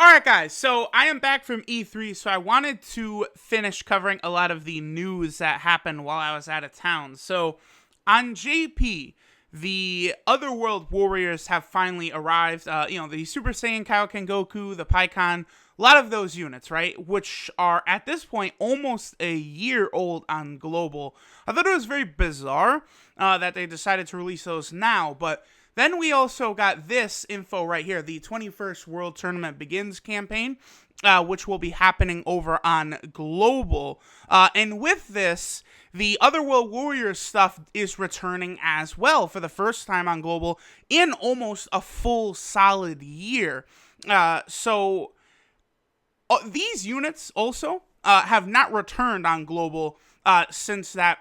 Alright guys, so I am back from E3, so I wanted to finish covering a lot of the news that happened while I was out of town. So, on JP, the Otherworld Warriors have finally arrived. The Super Saiyan Kaioken Goku, the Pikkon, a lot of those units, right? Which are, at this point, almost a year old on Global. I thought it was very bizarre that they decided to release those now, but then we also got this info right here, the 21st World Tournament Begins campaign, which will be happening over on Global. And with this, the Otherworld Warriors stuff is returning as well for the first time on Global in almost a full solid year. These units also have not returned on Global since that,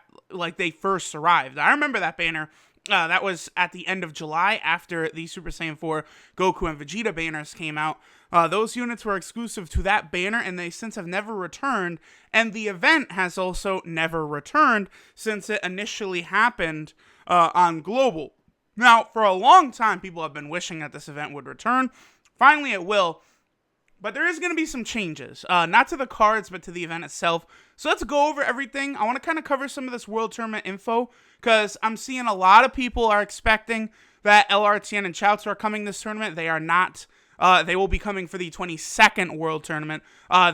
they first arrived. I remember that banner. That was at the end of July after the Super Saiyan 4 Goku and Vegeta banners came out. Those units were exclusive to that banner, and they since have never returned. And the event has also never returned since it initially happened on Global. Now, for a long time, people have been wishing that this event would return. Finally, it will. But there is going to be some changes, not to the cards, but to the event itself. So let's go over everything. I want to kind of cover some of this World Tournament info, because I'm seeing a lot of people are expecting that LRTN and Chaozu are coming this tournament. They are not. They will be coming for the 22nd World Tournament.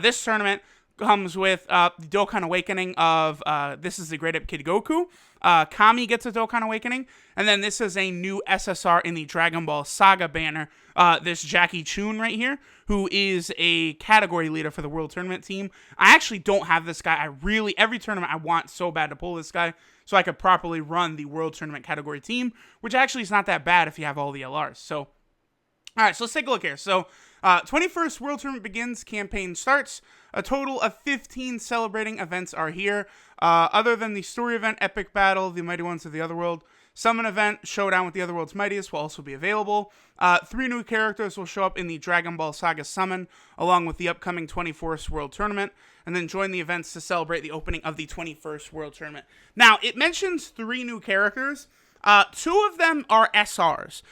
This tournament comes with the Dokkan Awakening of, this is the Great Ape Kid Goku. Kami gets a Dokkan Awakening. And then this is a new SSR in the Dragon Ball Saga banner. This Jackie Chun right here, who is a category leader for the World Tournament team. I actually don't have this guy. Every tournament I want so bad to pull this guy so I could properly run the World Tournament category team, which actually is not that bad if you have all the LRs. So, alright, so let's take a look here. So, 21st World Tournament Begins campaign starts. A total of 15 celebrating events are here. Other than the story event, Epic Battle, the Mighty Ones of the Otherworld, Summon event, Showdown with the Otherworld's Mightiest will also be available. 3 new characters will show up in the Dragon Ball Saga Summon, along with the upcoming 24th World Tournament, and then join the events to celebrate the opening of the 21st World Tournament. Now, it mentions 3 new characters. 2 of them are SRs.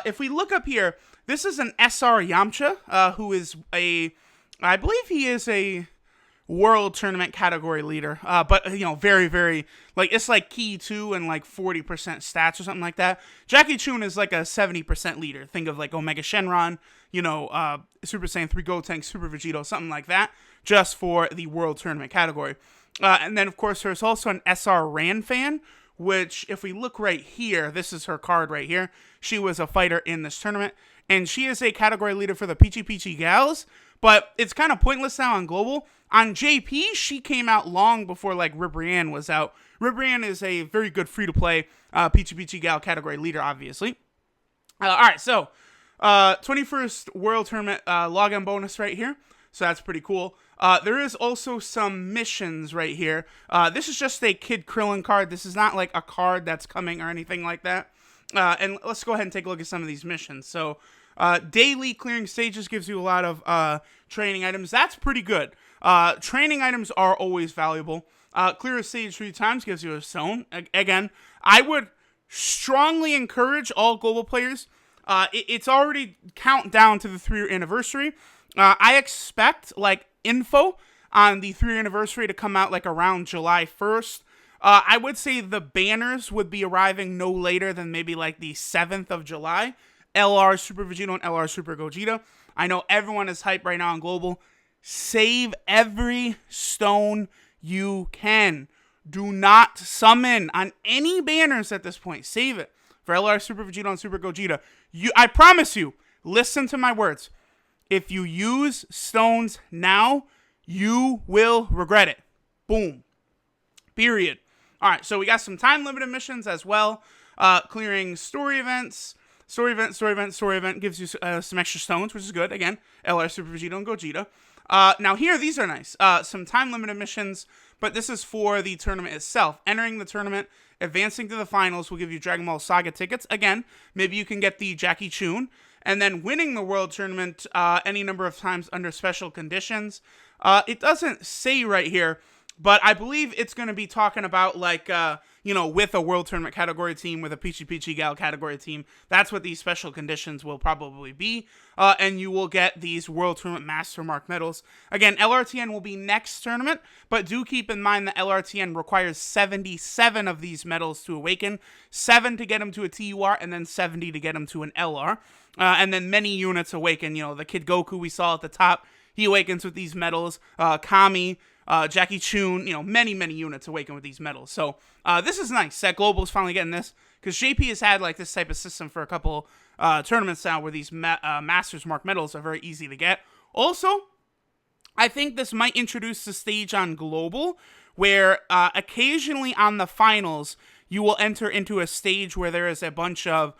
If we look up here, this is an SR Yamcha, who is I believe he is a World Tournament category leader, but, very, very, it's like key 2 and 40% stats or something like that. Jackie Chun is like a 70% leader. Think of Omega Shenron, Super Saiyan 3 Gotenks, Super Vegito, something like that, just for the World Tournament category. And then, of course, there's also an SR Ran fan, which, if we look right here, this is her card right here. She was a fighter in this tournament, and she is a category leader for the Peachy Peachy Gals, but it's kind of pointless now on Global. On JP, she came out long before, Ribrianne was out. Ribrianne is a very good free-to-play Peachy Peachy Gal category leader, obviously. Alright, so, 21st World Tournament login bonus right here. So that's pretty cool. There is also some missions right here. This is just a Kid Krillin card. This is not a card that's coming or anything like that. And let's go ahead and take a look at some of these missions. So, daily clearing stages gives you a lot of training items. That's pretty good. Training items are always valuable. Clear a stage 3 times gives you a stone. Again, I would strongly encourage all Global players. It's already countdown to the 3-year anniversary. I expect info on the 3-year anniversary to come out around July 1st. I would say the banners would be arriving no later than maybe the 7th of July. LR Super Vegito and LR Super Gogeta. I know everyone is hyped right now on Global. Save every stone you can. Do not summon on any banners at this point. Save it for LR Super Vegito and Super Gogeta. I promise you, listen to my words. If you use stones now, you will regret it. Boom. Period. Alright, so we got some time-limited missions as well. Clearing story events. Story event gives you some extra stones, which is good. Again, LR Super Vegito and Gogeta. Now here, these are nice. Some time-limited missions, but this is for the tournament itself. Entering the tournament, advancing to the finals will give you Dragon Ball Saga tickets. Again, maybe you can get the Jackie Chun. And then winning the World Tournament any number of times under special conditions. It doesn't say right here But I believe it's going to be talking about, like, with a World Tournament category team, with a Peachy Peachy Gal category team. That's what these special conditions will probably be. And you will get these World Tournament Master Mark medals. Again, LRTN will be next tournament, but do keep in mind that LRTN requires 77 of these medals to awaken, 7 to get them to a TUR, and then 70 to get them to an LR. And then many units awaken. The Kid Goku we saw at the top, he awakens with these medals. Kami, Jackie Chun, many units awaken with these medals. So this is nice that Global's finally getting this, because JP has had like this type of system for a couple tournaments now where these Masters Mark medals are very easy to get. Also, I think this might introduce the stage on Global where occasionally on the finals you will enter into a stage where there is a bunch of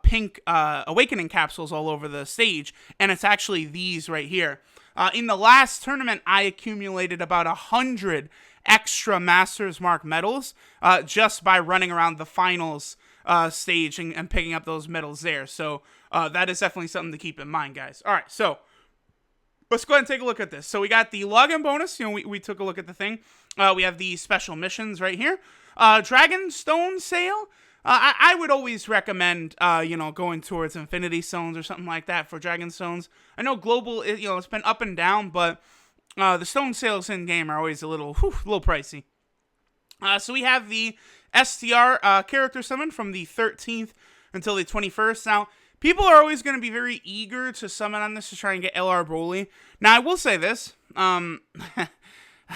pink awakening capsules all over the stage, and it's actually these right here. In the last tournament, I accumulated about 100 extra Masters Mark medals just by running around the finals stage and picking up those medals there. So that is definitely something to keep in mind, guys. All right, so let's go ahead and take a look at this. So we got the login bonus. We took a look at the thing. We have the special missions right here. Dragonstone sale. I would always recommend, going towards Infinity Stones or something like that for Dragonstones. I know Global, it's been up and down, but the stone sales in-game are always a little pricey. So we have the STR character summon from the 13th until the 21st. Now, people are always going to be very eager to summon on this to try and get LR Broly. Now, I will say this.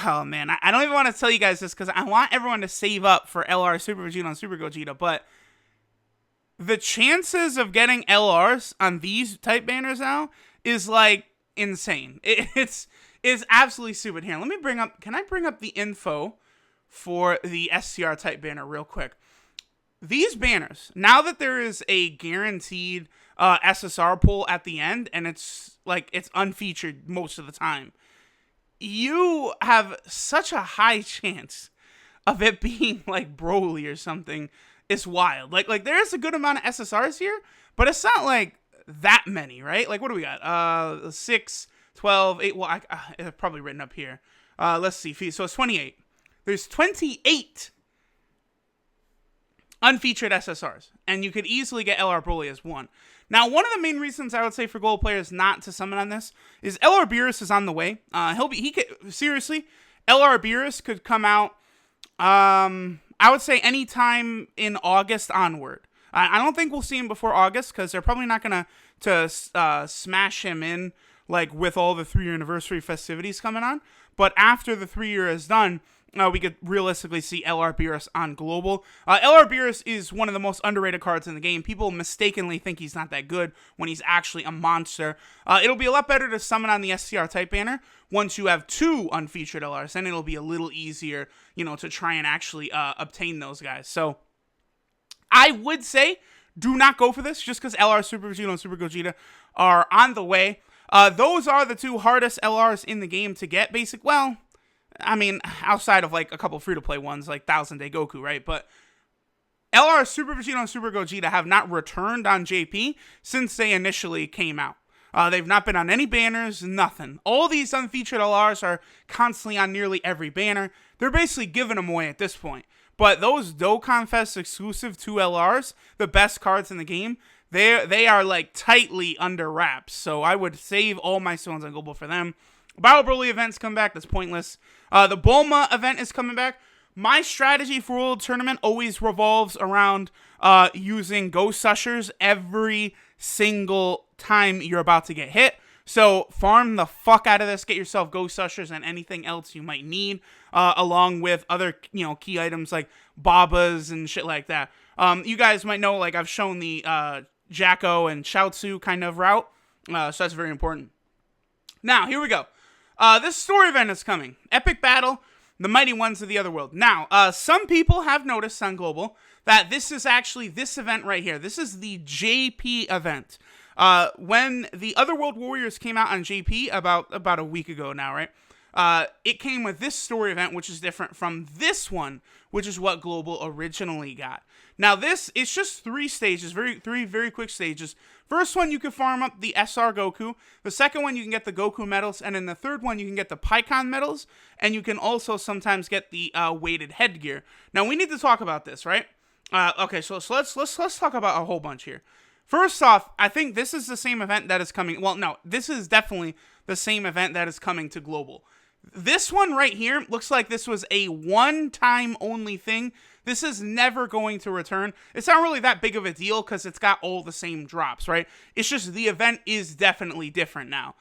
Oh, man, I don't even want to tell you guys this because I want everyone to save up for LR Super Vegeta and Super Gogeta, but the chances of getting LRs on these type banners now is, like, insane. It's absolutely stupid. Here, can I bring up the info for the STR type banner real quick? These banners, now that there is a guaranteed SSR pull at the end, and it's unfeatured most of the time, you have such a high chance of it being like Broly or something. It's wild. Like there's a good amount of SSRs here, but it's not like that many, right? Like, what do we got? 6, 12, 8. Well, it's probably written up here. Let's see. So it's 28. There's 28 unfeatured SSRs, and you could easily get LR Broly as one. Now, one of the main reasons I would say for gold players not to summon on this is LR Beerus is on the way. Seriously, LR Beerus could come out, I would say anytime in August onward. I don't think we'll see him before August because they're probably not going to smash him in like with all the 3-year anniversary festivities coming on. But after the 3-year is done, we could realistically see LR Beerus on Global. LR Beerus is one of the most underrated cards in the game. People mistakenly think he's not that good when he's actually a monster. It'll be a lot better to summon on the STR type banner once you have 2 unfeatured LRs. Then it'll be a little easier, to try and actually obtain those guys. So I would say do not go for this just because LR Super Vegeta and Super Gogeta are on the way. Those are the 2 hardest LRs in the game to get. Outside of like a couple free-to-play ones like 1000 Day Goku, right? But LR Super Vegeta and Super Gogeta have not returned on JP since they initially came out. They've not been on any banners, nothing. All these unfeatured LRs are constantly on nearly every banner. They're basically giving them away at this point. But those Dokkan Fest exclusive 2 LRs, the best cards in the game, they are like tightly under wraps. So I would save all my stones on Global for them. Battle Broly events come back. That's pointless. The Bulma event is coming back. My strategy for World Tournament always revolves around using Ghost Ushers every single time you're about to get hit. So farm the fuck out of this. Get yourself Ghost Ushers and anything else you might need, along with other key items like Babas and shit like that. You guys might know, like I've shown the Jacko and Chaozu kind of route, so that's very important. Now here we go. This story event is coming. Epic Battle, the Mighty Ones of the Otherworld. Now, some people have noticed on Global that this is actually this event right here. This is the JP event. When the Otherworld Warriors came out on JP about a week ago now, right? it came with this story event, which is different from this one, which is what Global originally got. Now this is just 3 stages, three very quick stages. First one, you can farm up the SR Goku. The second one, you can get the Goku medals, and then the third one, you can get the Pikkon medals, and you can also sometimes get the weighted headgear. Now we need to talk about this, right? Okay, so let's talk about a whole bunch here. First off, I think this is the same event that is coming. Well, no, this is definitely the same event that is coming to Global. This one right here looks like this was a one-time only thing. This is never going to return. It's not really that big of a deal because it's got all the same drops, right? It's just the event is definitely different now.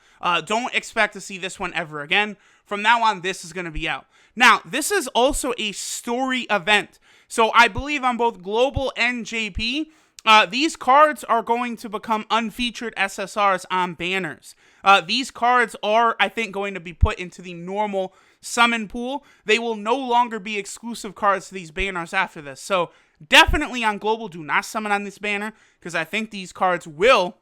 Don't expect to see this one ever again. From now on, this is going to be out. Now, this is also a story event. So I believe on both Global and JP, these cards are going to become unfeatured SSRs on banners. These cards are, I think, going to be put into the normal summon pool. They will no longer be exclusive cards to these banners after this. So definitely on Global, do not summon on this banner, because I think these cards will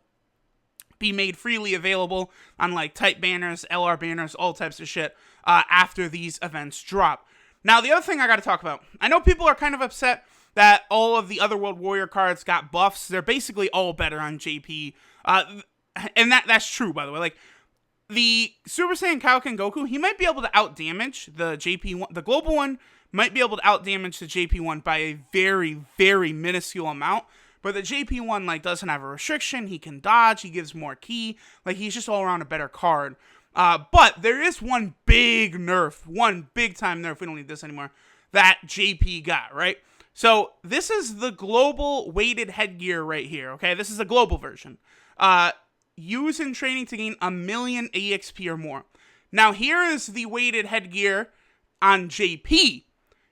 be made freely available on like type banners, LR banners, all types of shit after these events drop. Now, the other thing I got to talk about, I know people are kind of upset that all of the Otherworld Warrior cards got buffs. They're basically all better on JP. And that's true, by the way. Like, the Super Saiyan Kaioken Goku, he might be able to outdamage the JP1. The Global one might be able to outdamage the JP1 by a very, very minuscule amount. But the JP1, like, doesn't have a restriction. He can dodge. He gives more ki. Like, he's just all around a better card. But there is one big nerf, one big-time nerf, we don't need this anymore, that JP got, right? So, this is the Global weighted headgear right here, okay? This is the Global version. Use in training to gain 1,000,000 EXP or more. Now, here is the weighted headgear on JP.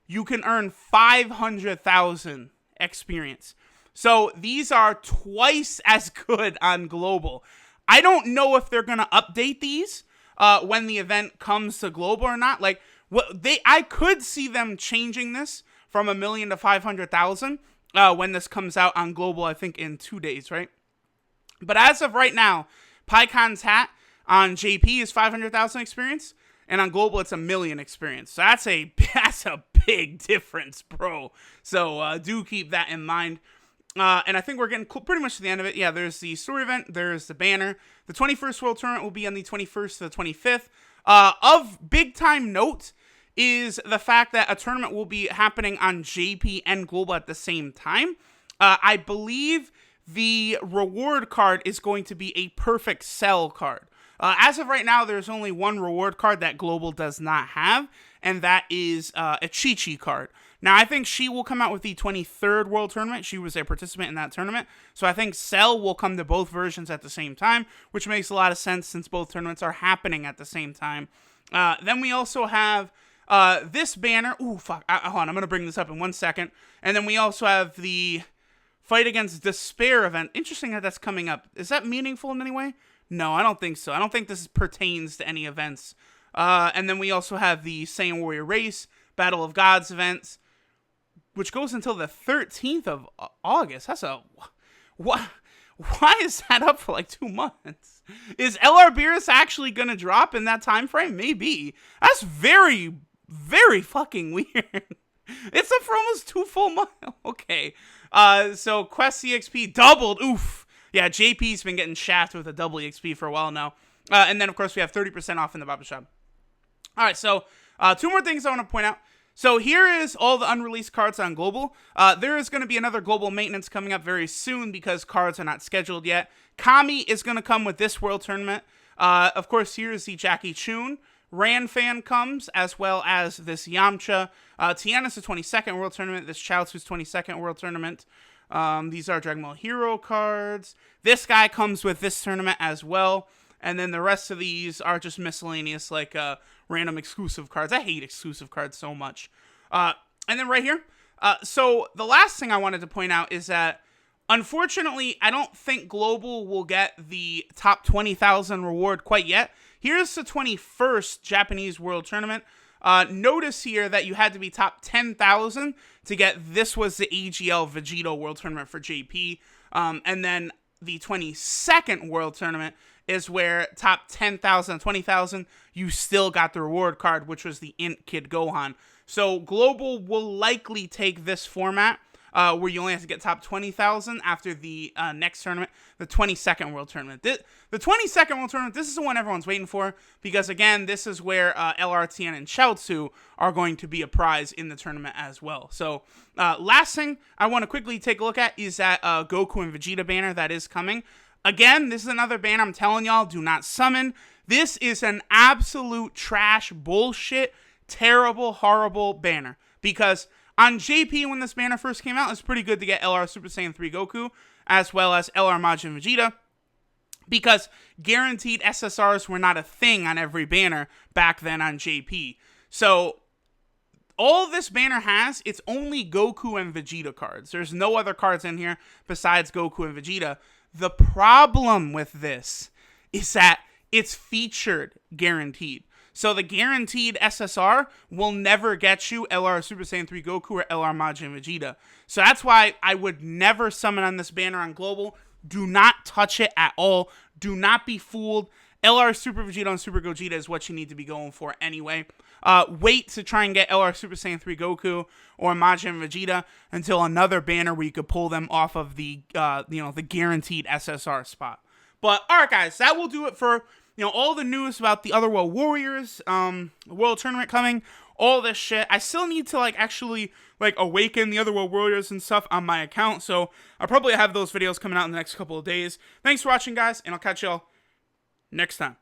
You can earn 500,000 experience. So, these are twice as good on Global. I don't know if they're going to update these when the event comes to Global or not. Like, I could see them changing this from 1,000,000 to 500,000 when this comes out on Global, I think, in 2 days, right? But as of right now, Pikkon's hat on JP is 500,000 experience, and on Global it's 1,000,000 experience. So that's a big difference, bro. So do keep that in mind. And I think we're getting pretty much to the end of it. Yeah, there's the story event, there's the banner. The 21st World Tournament will be on the 21st to the 25th. Of big time note is the fact that a tournament will be happening on JP and Global at the same time. I believe the reward card is going to be a perfect sell card. As of right now, there's only one reward card that Global does not have, and that is a Chi-Chi card. Now, I think she will come out with the 23rd World Tournament. She was a participant in that tournament. So I think Cell will come to both versions at the same time, which makes a lot of sense since both tournaments are happening at the same time. Then we also have this banner. Ooh, fuck. Hold on, I'm going to bring this up in 1 second. And then we also have the Fight Against Despair event. Interesting that that's coming up. Is that meaningful in any way? No, I don't think so. I don't think this pertains to any events. And then we also have the Saiyan Warrior Race, Battle of Gods events, which goes until the 13th of August. That's a... What? Why is that up for like 2 months? Is LR Beerus actually going to drop in that time frame? Maybe. That's very, very fucking weird. It's up for almost 2 full months. Okay. So Quest EXP doubled. Oof. Yeah, JP's been getting shafted with a double EXP for a while now. And then, of course, we have 30% off in the Baba Shop. All right, so 2 more things I want to point out. So here is all the unreleased cards on Global. There is going to be another Global maintenance coming up very soon because cards are not scheduled yet. Kami is going to come with this World Tournament. Of course, here is the Jackie Chun. Ran Fan comes, as well as this Yamcha. Tiana's the 22nd World Tournament. This Chaozu's 22nd World Tournament. These are Dragon Ball Hero cards. This guy comes with this tournament as well. And then the rest of these are just miscellaneous, like random exclusive cards. I hate exclusive cards so much. And then right here. So the last thing I wanted to point out is that, unfortunately, I don't think Global will get the top 20,000 reward quite yet. Here's the 21st Japanese World Tournament. Notice here that you had to be top 10,000 to get, this was the AGL Vegito World Tournament for JP. And then the 22nd World Tournament is where top 10,000, 20,000, you still got the reward card, which was the Int Kid Gohan. So Global will likely take this format, where you only have to get top 20,000 after the next tournament, the 22nd World Tournament. The 22nd World Tournament, this is the one everyone's waiting for, because again, this is where LRTN and Chaozu are going to be a prize in the tournament as well. So last thing I want to quickly take a look at is that Goku and Vegeta banner that is coming. Again, this is another banner I'm telling y'all, do not summon. This is an absolute trash, bullshit, terrible, horrible banner. Because on JP, when this banner first came out, it's pretty good to get LR Super Saiyan 3 Goku, as well as LR Majin Vegeta, because guaranteed SSRs were not a thing on every banner back then on JP. So all this banner has, it's only Goku and Vegeta cards. There's no other cards in here besides Goku and Vegeta. The problem with this is that it's featured guaranteed. So the guaranteed SSR will never get you LR Super Saiyan 3 Goku or LR Majin Vegeta. So that's why I would never summon on this banner on Global. Do not touch it at all. Do not be fooled. LR Super Vegeta and Super Gogeta is what you need to be going for anyway. Wait to try and get LR Super Saiyan 3 Goku or Majin Vegeta until another banner where you could pull them off of the the guaranteed SSR spot. But alright guys, that will do it for all the news about the Otherworld Warriors, World Tournament coming, all this shit. I still need to actually awaken the Otherworld Warriors and stuff on my account, so I'll probably have those videos coming out in the next couple of days. Thanks for watching, guys, and I'll catch y'all next time.